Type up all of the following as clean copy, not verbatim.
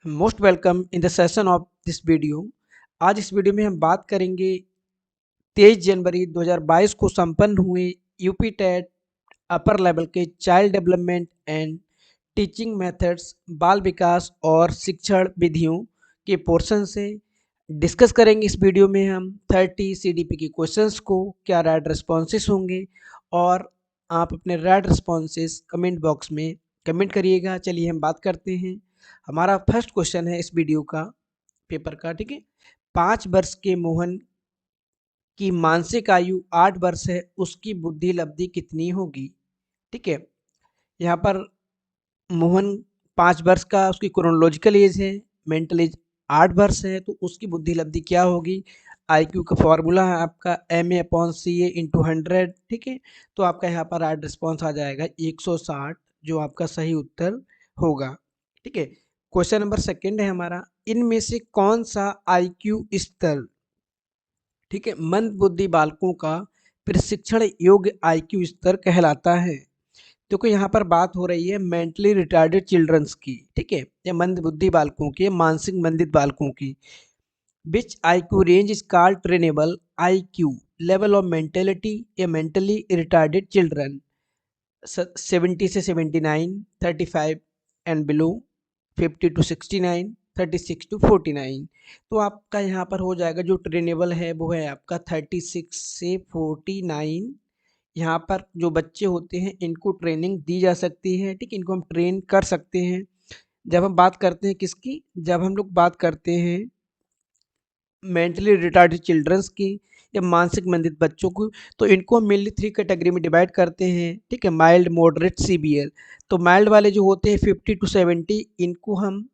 Most welcome in the session of this video. आज इस video में हम बात करेंगे 23 जनवरी 2022 को संपन्न हुए यूपी टेट अपर लेवल के child development and teaching methods बाल विकास और शिक्षण विधियों के पोर्शन से डिस्कस करेंगे। इस वीडियो में हम 30 सीडीपी के क्वेश्चंस को क्या राइट रिस्पॉन्सेस होंगे और आप अपने राइट रिस्पॉन्सेस कमेंट बॉक्स में कमेंट करिएगा। चलिए हम बात करते हैं। हमारा फर्स्ट क्वेश्चन है इस वीडियो का पेपर का, ठीक है। 5 वर्ष के मोहन की मानसिक आयु 8 वर्ष है, उसकी बुद्धि लब्धि कितनी होगी? ठीक है, यहाँ पर मोहन 5 वर्ष का उसकी क्रोनोलॉजिकल एज है, मेंटल एज 8 वर्ष है, तो उसकी बुद्धि लब्धि क्या होगी? IQ का फॉर्मूला है आपका MA/CA/100, ठीक है। तो आपका यहाँ पर राइट रिस्पॉन्स आ जाएगा 160, जो आपका सही उत्तर होगा, ठीक है। क्वेश्चन नंबर सेकंड है हमारा, इनमें से कौन सा IQ स्तर, ठीक है, मंद बुद्धि बालकों का प्रशिक्षण योग्य IQ स्तर कहलाता है? देखो यहाँ पर बात हो रही है मेंटली रिटार्डेड चिल्ड्रंस की, ठीक है, या मंद बुद्धि बालकों की, मानसिक मंदित बालकों की। विच IQ range is called trainable IQ level of mentality या मेंटली रिटार्डेड चिल्ड्रन? 70 से 79, 35 एंड बिलो, 50 to 69, 36 to 49। तो आपका यहाँ पर हो जाएगा जो ट्रेनेबल है वो है आपका 36 से 49। यहाँ पर जो बच्चे होते हैं इनको ट्रेनिंग दी जा सकती है, ठीक है, इनको हम ट्रेन कर सकते हैं। जब हम बात करते हैं किसकी, जब हम लोग बात करते हैं मेंटली रिटार्डेड चिल्ड्रंस की या मानसिक मंदित बच्चों को, तो इनको हम मेनली 3 कैटेगरी में डिवाइड करते हैं, ठीक है, माइल्ड, मॉडरेट, सीवियर। तो माइल्ड वाले जो होते हैं 50 to 70, इनको हम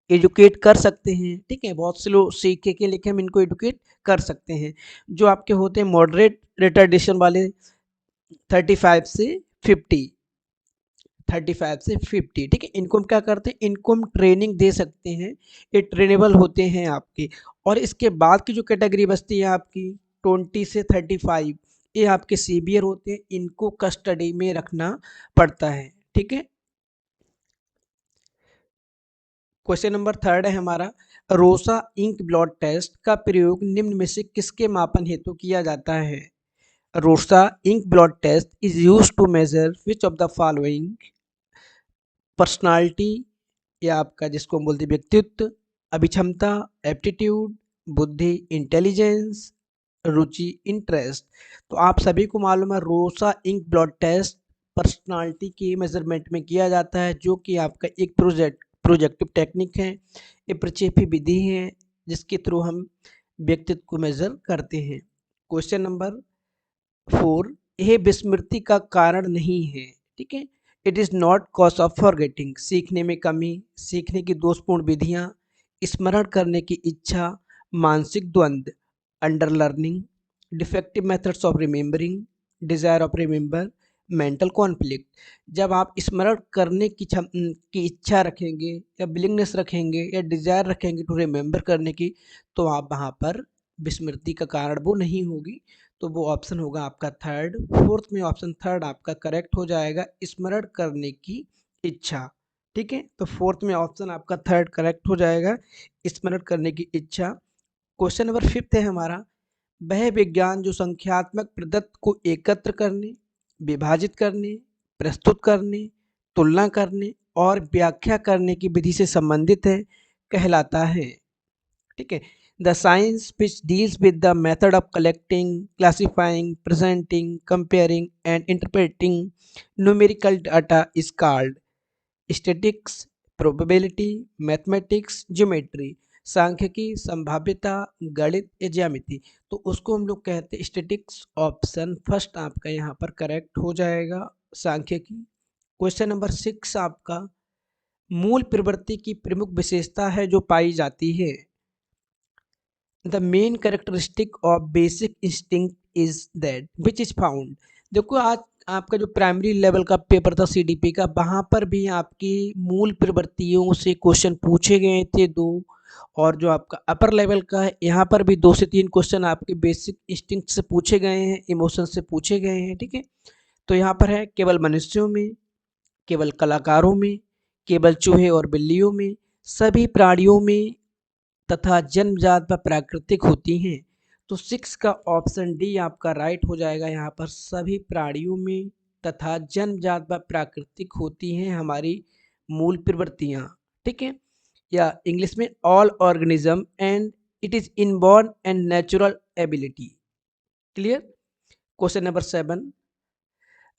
एजुकेट कर सकते हैं, ठीक है, बहुत स्लो सीखे के, लेकिन हम इनको एजुकेट कर सकते हैं। जो आपके होते हैं मॉडरेट रिटार्डेशन वाले 35 से 50, 35 से 50, ठीक है, इनको हम क्या करते हैं, इनको हम ट्रेनिंग दे सकते हैं, ये ट्रेनेबल होते हैं आपके। और इसके बाद की जो कैटेगरी बचती है आपकी 20 से 35, ये आपके सीवियर होते हैं, इनको कस्टडी में रखना पड़ता है, ठीक है। क्वेश्चन नंबर थर्ड है हमारा, रोसा इंक ब्लड टेस्ट का प्रयोग निम्न में से किसके मापन हेतु किया जाता है? Rorschach ink blood test is used to measure which of the following? Personality, या आपका जिसको हम बोलते हैं व्यक्तित्व, अभिक्षमता, एप्टीट्यूड, बुद्धि, इंटेलिजेंस, रुचि, इंटरेस्ट। तो आप सभी को मालूम है Rorschach ink blood test personality की मेजरमेंट में किया जाता है, जो कि आपका एक प्रोजेक्टिव टेक्निक है, ये प्रक्षेपी विधि है जिसके थ्रू हम व्यक्तित्व को मेजर करते हैं। क्वेश्चन नंबर 4, यह विस्मृति का कारण नहीं है, ठीक है, it is not cause of forgetting. सीखने में कमी, सीखने की दोषपूर्ण विधियाँ, स्मरण करने की इच्छा, मानसिक द्वंद्व, under learning, defective methods of remembering, desire of remember, mental conflict. जब आप स्मरण करने की इच्छा रखेंगे या विलिंगनेस रखेंगे या डिजायर रखेंगे टू रिमेंबर करने की, तो आप वहाँ पर विस्मृति का कारण वो नहीं होगी। तो वो ऑप्शन होगा आपका थर्ड। फोर्थ में ऑप्शन थर्ड आपका करेक्ट हो जाएगा, स्मरण करने की इच्छा, ठीक है। तो फोर्थ में ऑप्शन आपका थर्ड करेक्ट हो जाएगा, स्मरण करने की इच्छा। क्वेश्चन नंबर फिफ्थ है हमारा, वह विज्ञान जो संख्यात्मक प्रदत्त को एकत्र करने, विभाजित करने, प्रस्तुत करने, तुलना करने और व्याख्या करने की विधि से संबंधित है कहलाता है, ठीक है। The science which deals with the method of collecting, classifying, presenting, comparing and interpreting numerical data is called statics, probability, mathematics, geometry. सांख्यिकी, संभाव्यता, गणित या ज्यामिति। तो उसको हम लोग कहते हैं स्टैटिक्स। ऑप्शन फर्स्ट आपका यहाँ पर करेक्ट हो जाएगा, सांख्यिकी। क्वेश्चन नंबर 6 आपका, मूल प्रवृत्ति की प्रमुख विशेषता है जो पाई जाती है? The main characteristic of basic instinct is that which is found. देखो आज आपका जो प्राइमरी लेवल का पेपर था सीडीपी का, वहाँ पर भी आपकी मूल प्रवृत्तियों से क्वेश्चन पूछे गए थे 2, और जो आपका अपर लेवल का है यहाँ पर भी 2 से 3 क्वेश्चन आपके बेसिक इंस्टिंक्ट से पूछे गए हैं, इमोशन से पूछे गए हैं, ठीक है। तो यहाँ पर है केवल मनुष्यों में, केवल कलाकारों में, केवल चूहे और बिल्लियों में, सभी प्राणियों में तथा जन्मजात व प्राकृतिक होती हैं। तो 6 का ऑप्शन डी आपका राइट हो जाएगा। यहाँ पर सभी प्राणियों में तथा जन्मजात व प्राकृतिक होती हैं हमारी मूल प्रवृत्तियाँ, ठीक है। या इंग्लिश में all organism and it is inborn and natural ability. Clear. Question number 7,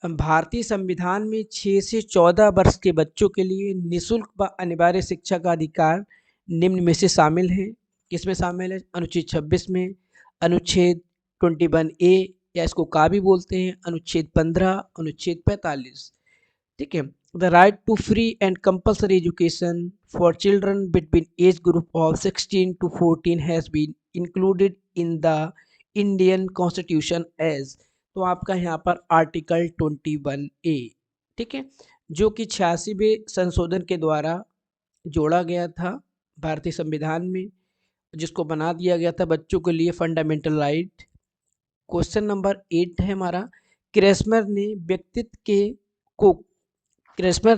भारतीय संविधान में 6 से 14 वर्ष के बच्चों के लिए निःशुल्क व अनिवार्य शिक्षा का अधिकार निम्न में से शामिल है। किसमें शामिल है? अनुच्छेद 26 में, अनुच्छेद 21A या इसको का भी बोलते हैं, अनुच्छेद 15, अनुच्छेद 45, ठीक है। The right to free and compulsory education for children between age group of 16 to 14 has been included in the Indian constitution as. तो आपका यहाँ पर आर्टिकल 21A, ठीक है, जो कि 86वें संशोधन के द्वारा जोड़ा गया था भारतीय संविधान में, जिसको बना दिया गया था बच्चों के लिए फंडामेंटल राइट। क्वेश्चन नंबर 8 है हमारा, क्रेस्मर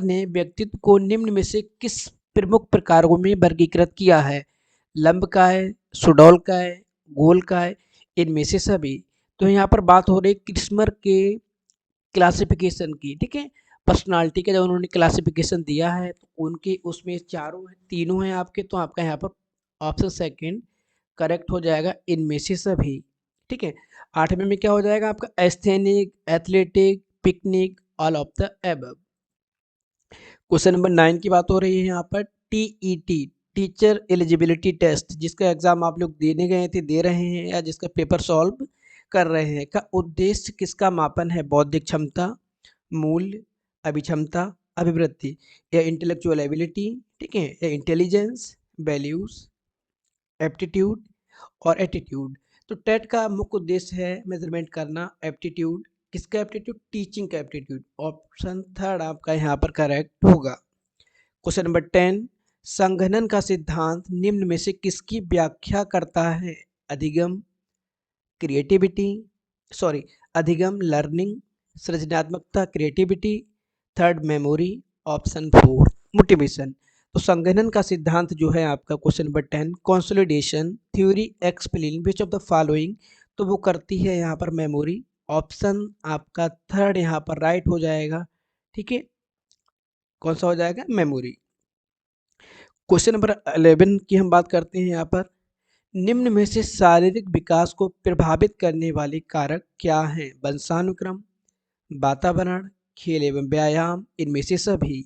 ने व्यक्तित्व को निम्न में से किस प्रमुख प्रकारों में वर्गीकृत किया है? लंबकाय, सुडौलकाय, गोलकाय, इनमें से सभी। तो यहाँ पर बात हो रही है क्रेस्मर के क्लासिफिकेशन की, ठीक है, पर्सनालिटी का जब उन्होंने क्लासिफिकेशन दिया है तो उनके उसमें तीनों हैं आपके। तो आपका यहाँ पर ऑप्शन सेकंड करेक्ट हो जाएगा, इनमें से सभी, ठीक है। 8वें में क्या हो जाएगा आपका? Asthenic, athletic, picnic, all of the above. Question number 9 की बात हो रही है यहाँ पर, TET, टीचर एलिजिबिलिटी टेस्ट, जिसका एग्जाम आप लोग देने गए थे, दे रहे हैं या जिसका पेपर सॉल्व कर रहे हैं, का उद्देश्य किसका मापन है? बौद्धिक क्षमता, मूल्य, अभिक्षमता, अभिवृत्ति या इंटेलेक्चुअल एबिलिटी, ठीक है, या इंटेलिजेंस, वैल्यूज, एप्टीट्यूड और एटीट्यूड। तो टेट का मुख्य उद्देश्य है मेजरमेंट करना एप्टीट्यूड। किसका एप्टीट्यूड? टीचिंग का एप्टीट्यूड। ऑप्शन थर्ड आपका यहाँ पर करेक्ट होगा। क्वेश्चन नंबर 10, संघनन का सिद्धांत निम्न में से किसकी व्याख्या करता है? अधिगम, क्रिएटिविटी, अधिगम लर्निंग, सृजनात्मकता creativity, third memory, option 4 motivation. तो संघनन का सिद्धांत जो है आपका, question number 10, consolidation theory explain which of the following. तो वो करती है यहाँ पर मेमोरी। ऑप्शन आपका थर्ड यहाँ पर राइट हो जाएगा, ठीक है। कौन सा हो जाएगा? मेमोरी। क्वेश्चन नंबर 11 की हम बात करते हैं यहाँ पर, निम्न में से शारीरिक विकास को प्रभावित करने वाले कारक क्या हैं? वंशानुक्रम, वातावरण, खेल एवं व्यायाम, इनमें से सभी,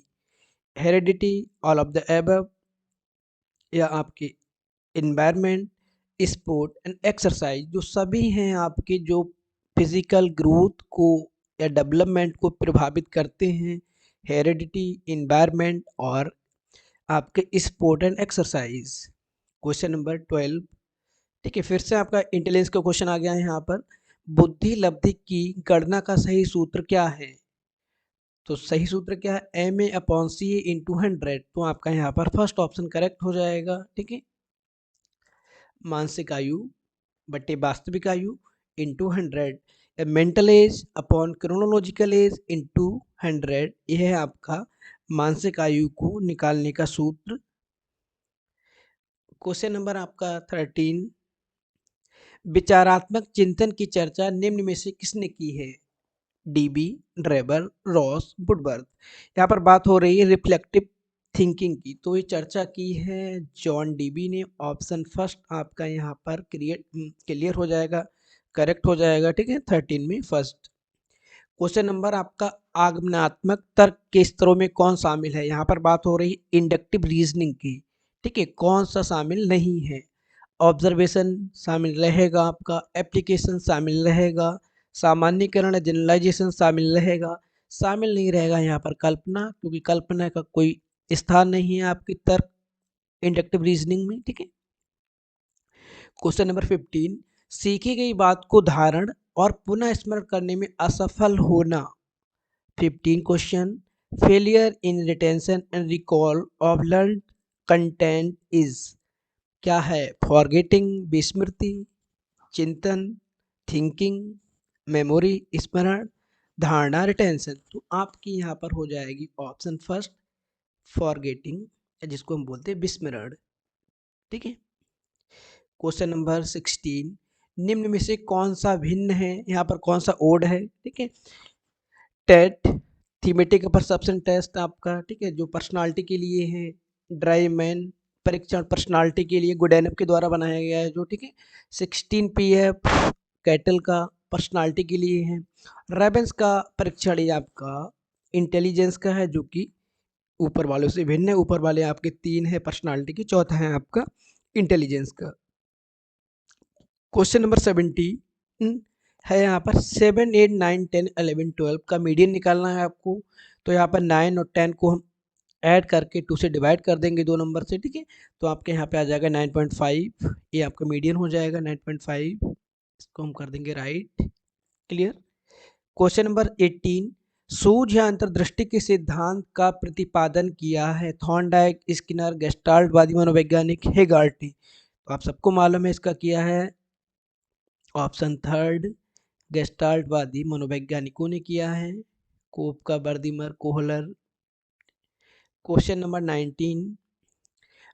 heredity, all of the above या आपके इन्वायरमेंट, स्पोर्ट एंड एक्सरसाइज। जो सभी हैं आपके जो फिजिकल ग्रोथ को या डेवलपमेंट को प्रभावित करते हैं, हेरिडिटी, इन्वायरमेंट और आपके sport and exercise. Question number 12, ठीक है, फिर से आपका इंटेलिजेंस का क्वेश्चन आ गया है यहाँ पर, बुद्धि लब्धि की गणना का सही सूत्र क्या है? तो सही सूत्र क्या है? MA/CA/100। तो आपका यहाँ पर फर्स्ट ऑप्शन करेक्ट हो जाएगा, ठीक है। मानसिक आयु बटे वास्तविक आयु into 100, mental as upon chronological age into 100, यह है आपका मानसिक आयु को निकालने का सूत्र। क्वेश्चन नंबर आपका 13, विचारात्मक चिंतन की चर्चा निम्न में से किसने की है? DB, Drabble, Ross, Woodworth. यहाँ पर बात हो रही है रिफ्लेक्टिव थिंकिंग की, तो ये चर्चा की है जॉन DB ने। ऑप्शन फर्स्ट आपका यहाँ पर क्लियर हो जाएगा, करेक्ट हो जाएगा, ठीक है, 13 में फर्स्ट। क्वेश्चन नंबर आपका, आगमनात्मक तर्क के स्तरों में कौन शामिल है? यहाँ पर बात हो रही है इंडक्टिव रीजनिंग की, ठीक है, कौन सा शामिल नहीं है? ऑब्जर्वेशन शामिल रहेगा आपका, एप्लीकेशन शामिल रहेगा, सामान्यीकरण जनरलाइजेशन शामिल रहेगा, शामिल नहीं रहेगा यहाँ पर कल्पना, क्योंकि कल्पना का कोई स्थान नहीं है आपकी तर्क इंडक्टिव रीजनिंग में, ठीक है। क्वेश्चन नंबर 15, सीखी गई बात को धारण और पुनः स्मरण करने में असफल होना। 15 question, failure in retention and recall of learn content is, क्या है? फॉरगेटिंग विस्मृति, चिंतन, थिंकिंग, मेमोरी स्मरण, धारणा रिटेंशन। तो आपकी यहाँ पर हो जाएगी ऑप्शन फर्स्ट फॉरगेटिंग, जिसको हम बोलते हैं विस्मरण। ठीक है। क्वेश्चन नंबर 16, निम्न में से कौन सा भिन्न है, यहाँ पर कौन सा ओड है। ठीक है। टेट थीमेटिक परसेप्शन टेस्ट आपका, ठीक है, जो पर्सनालिटी के लिए है। ड्राई मैन परीक्षण पर्सनालिटी के लिए गुडेनफ के द्वारा बनाया गया है जो, ठीक है। 16 PF कैटल का पर्सनालिटी के लिए है। रेबेंस का परीक्षण ये आपका इंटेलिजेंस का है, जो कि ऊपर वालों से भिन्न है। ऊपर वाले आपके 3 है पर्सनालिटी की, चौथा है आपका इंटेलिजेंस का। क्वेश्चन नंबर 17 है यहाँ पर 7, 8, 9, 10, 11, 12 का मीडियन निकालना है आपको। तो यहाँ पर 9 और 10 को हम ऐड करके 2 से डिवाइड कर देंगे 2 नंबर से। ठीक है। तो आपके यहाँ पे आ जाएगा 9.5, ये आपका मीडियन हो जाएगा 9.5। इसको हम कर देंगे राइट। क्लियर। क्वेश्चन नंबर 18, सूझ या अंतर्दृष्टि के सिद्धांत का प्रतिपादन किया है थॉर्नडाइक, स्किनर, गेस्टाल्टवादी मनोवैज्ञानिक हेगार्टी। तो आप सबको मालूम है इसका किया है ऑप्शन थर्ड, गेस्टाल्टवादी मनोवैज्ञानिकों ने किया है, कोपका, बर्दिमर, कोहलर। क्वेश्चन नंबर 19,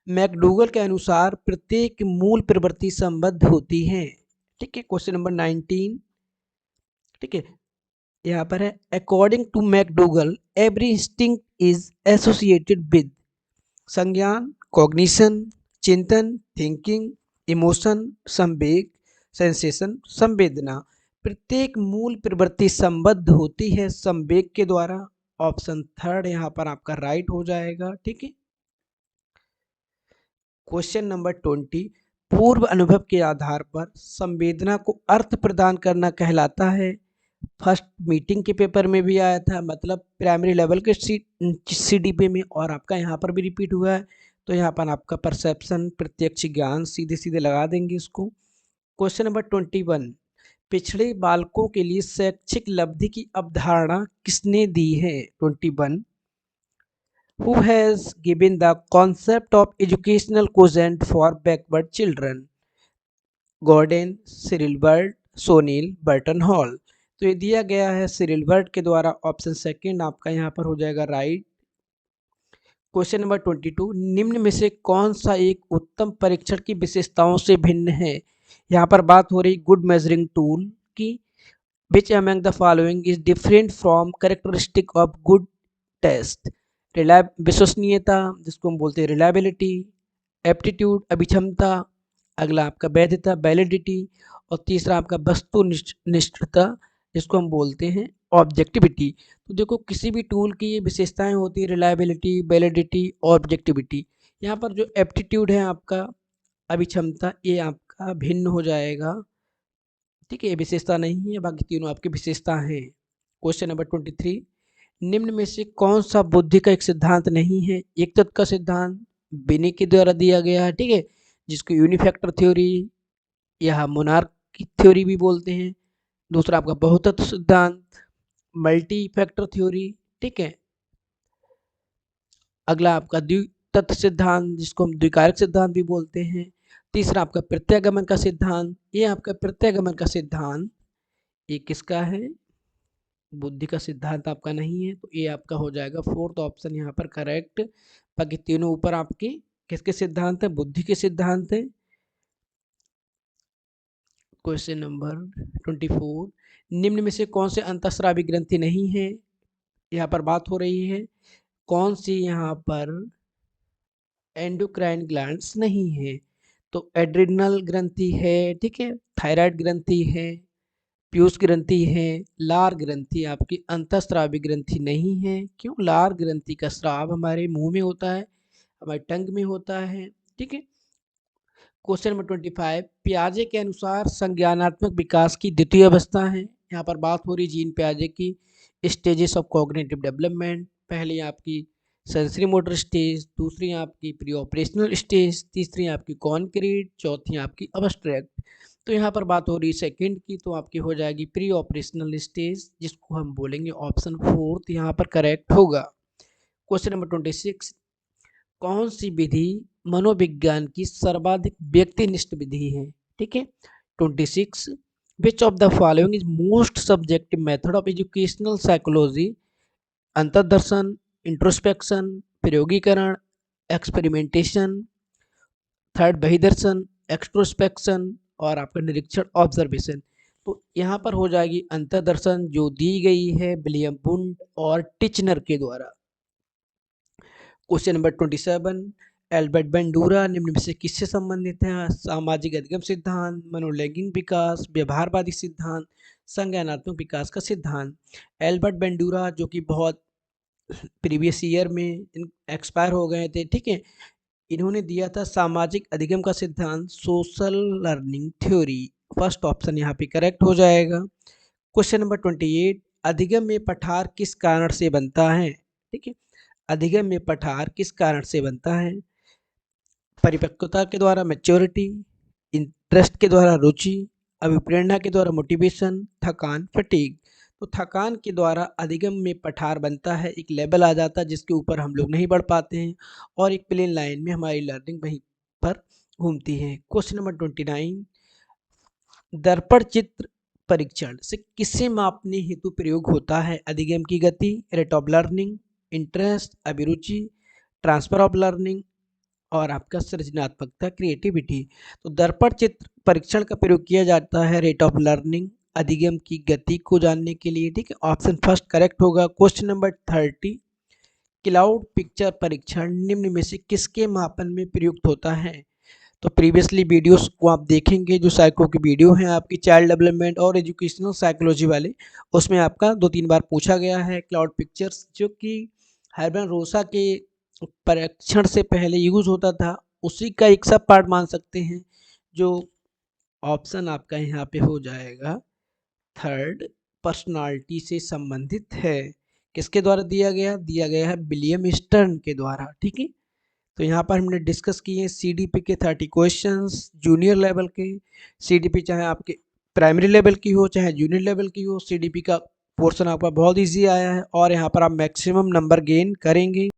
मैकडूगल के अनुसार प्रत्येक मूल प्रवृत्ति संबद्ध होती है। ठीक है। क्वेश्चन नंबर 19, ठीक है, यहाँ पर है according to McDougall every instinct is associated with संज्ञान, कॉग्निशन, चिंतन, थिंकिंग, इमोशन, संवेग, सेंसेशन, संवेदना। प्रत्येक मूल प्रवृत्ति संबद्ध होती है संवेग के द्वारा। ऑप्शन थर्ड यहाँ पर आपका राइट हो जाएगा। ठीक है। क्वेश्चन नंबर 20, पूर्व अनुभव के आधार पर संवेदना को अर्थ प्रदान करना कहलाता है। फर्स्ट मीटिंग के पेपर में भी आया था, मतलब प्राइमरी लेवल के CDP में, और आपका यहाँ पर भी रिपीट हुआ है। तो यहाँ पर आपका परसेप्शन, प्रत्यक्ष ज्ञान, सीधे सीधे लगा देंगे इसको। क्वेश्चन नंबर 21, पिछड़े बालकों के लिए शैक्षिक लब्धि की अवधारणा किसने दी है। 21, Who has given the concept of educational quotient for backward children? Gordon, Cyril Burt, सोनील, बर्टन हॉल। तो ये दिया गया है सिरिल बर्ड के द्वारा। ऑप्शन सेकंड आपका यहाँ पर हो जाएगा राइट। क्वेश्चन नंबर 22, निम्न में से कौन सा एक उत्तम परीक्षण की विशेषताओं से भिन्न है। यहाँ पर बात हो रही गुड मेजरिंग टूल की। Which among the following is different from characteristic of good test. विश्वसनीयता, जिसको हम बोलते हैं रिलायबिलिटी, एप्टीट्यूड, अभिक्षमता, अगला आपका वैधता, वैलिडिटी, और तीसरा आपका वस्तुनिष्ठता, जिसको हम बोलते हैं ऑब्जेक्टिविटी। तो देखो किसी भी टूल की ये विशेषताएं होती है, रिलायबिलिटी, वैलिडिटी, ऑब्जेक्टिविटी। यहाँ पर जो एप्टीट्यूड है आपका, अभिक्षमता, ये आपका भिन्न हो जाएगा। ठीक है, ये विशेषता नहीं है, बाकी तीनों आपकी विशेषता हैं। क्वेश्चन नंबर 23, निम्न में से कौन सा बुद्धि का एक सिद्धांत नहीं है। एक तत्व का सिद्धांत बिनी के द्वारा दिया गया है, ठीक है, जिसको यूनिफैक्टर थ्योरी या मोनार्क की थ्योरी भी बोलते हैं। दूसरा आपका बहुतत्व सिद्धांत, मल्टी फैक्टर थ्योरी। ठीक है। अगला आपका द्वितत्व सिद्धांत, जिसको हम द्विकारक सिद्धांत भी बोलते हैं। तीसरा आपका प्रत्यागमन का सिद्धांत। ये आपका प्रत्यागमन का सिद्धांत ये किसका है, बुद्धि का सिद्धांत आपका नहीं है। तो ये आपका हो जाएगा फोर्थ ऑप्शन यहाँ पर करेक्ट। बाकी तीनों ऊपर आपके किसके सिद्धांत है, बुद्धि के सिद्धांत है। क्वेश्चन नंबर 24, निम्न में से कौन से अंतःस्रावी ग्रंथि नहीं है। यहाँ पर बात हो रही है कौन सी यहाँ पर एंडोक्राइन ग्लैंड्स नहीं है। तो एड्रिनल ग्रंथि है, ठीक है, थायराइड ग्रंथि है, पीयूष ग्रंथि है, लार ग्रंथि आपकी अंतःस्रावी ग्रंथि नहीं है। क्यों, लार ग्रंथि का स्राव हमारे मुंह में होता है, हमारे टंग में होता है। ठीक है। क्वेश्चन नंबर 25, पियाजे के अनुसार संज्ञानात्मक विकास की द्वितीय अवस्था है। यहाँ पर बात हो रही जीन पियाजे की स्टेजेस ऑफ कॉग्निटिव डेवलपमेंट। पहली आपकी सेंसरी मोटर स्टेज, दूसरी आपकी प्री ऑपरेशनल स्टेज, तीसरी आपकी कॉन्क्रीट, चौथी आपकी अब्स्ट्रैक्ट। तो यहाँ पर बात हो रही सेकंड की, तो आपकी हो जाएगी प्री ऑपरेशनल स्टेज, जिसको हम बोलेंगे ऑप्शन फोर्थ यहाँ पर करेक्ट होगा। क्वेश्चन नंबर 26, कौन सी विधि मनोविज्ञान की सर्वाधिक व्यक्तिनिष्ठ विधि है। ठीक है। 26, which of the following is most subjective method of educational psychology. अंतर्दर्शन, इंट्रोस्पेक्शन, प्रयोगीकरण, एक्सपेरिमेंटेशन, थर्ड बहिर्दर्शन, एक्सट्रोस्पेक्शन और आपका निरीक्षण ऑब्जर्वेशन। तो यहाँ पर हो जाएगी अंतर्दर्शन जो दी गई है विलियम वुंड और टिचनर के द्वारा। क्वेश्चन नंबर 27, एल्बर्ट बेंडूरा निम्न में से किससे संबंधित है? सामाजिक अधिगम सिद्धांत, मनोलैंगिक विकास, व्यवहारवादी सिद्धांत, संज्ञानात्मक विकास का सिद्धांत। एल्बर्ट बेंडूरा जो कि बहुत प्रीवियस ईयर में एक्सपायर हो गए थे, ठीक है, इन्होंने दिया था सामाजिक अधिगम का सिद्धांत, social learning theory. First option यहाँ पे करेक्ट हो जाएगा। क्वेश्चन नंबर 28, अधिगम में पठार किस कारण से बनता है? ठीक है, अधिगम में पठार किस कारण से बनता है? परिपक्वता के द्वारा मैच्योरिटी, इंटरेस्ट के द्वारा रुचि, अभिप्रेरणा के द्वारा मोटिवेशन, थकान फटीग। तो थकान के द्वारा अधिगम में पठार बनता है, एक लेवल आ जाता है जिसके ऊपर हम लोग नहीं बढ़ पाते हैं और एक प्लेन लाइन में हमारी लर्निंग वहीं पर घूमती है। क्वेश्चन नंबर 29, दर्पण चित्र परीक्षण से किसे मापने हेतु प्रयोग होता है? अधिगम की गति, रेट ऑफ लर्निंग, इंटरेस्ट, अभिरुचि, ट्रांसफर ऑफ लर्निंग और आपका सृजनात्मकता क्रिएटिविटी। तो दर्पण चित्र परीक्षण का प्रयोग किया जाता है रेट ऑफ लर्निंग, अधिगम की गति को जानने के लिए, ठीक है। ऑप्शन फर्स्ट करेक्ट होगा। क्वेश्चन नंबर 30, क्लाउड पिक्चर परीक्षण निम्न में से किसके मापन में प्रयुक्त होता है? तो प्रीवियसली वीडियोस को आप देखेंगे, जो साइको की वीडियो हैं आपकी चाइल्ड डेवलपमेंट और एजुकेशनल साइकोलॉजी वाले, उसमें आपका 2-3 बार पूछा गया है क्लाउड पिक्चर्स, जो कि हर्बन रोसा के परीक्षण से पहले यूज होता था, उसी का एक सब पार्ट मान सकते हैं। जो ऑप्शन आपका यहाँ पे हो जाएगा थर्ड, पर्सनालिटी से संबंधित है। किसके द्वारा दिया गया है विलियम स्टर्न के द्वारा, ठीक है। तो यहाँ पर हमने डिस्कस किए सीडीपी के 30 क्वेश्चंस जूनियर लेवल के। सीडीपी चाहे आपके प्राइमरी लेवल की हो चाहे जूनियर लेवल की हो, सीडीपी का पोर्शन आपका बहुत इजी आया है और यहाँ पर आप मैक्सिमम नंबर गेन करेंगे।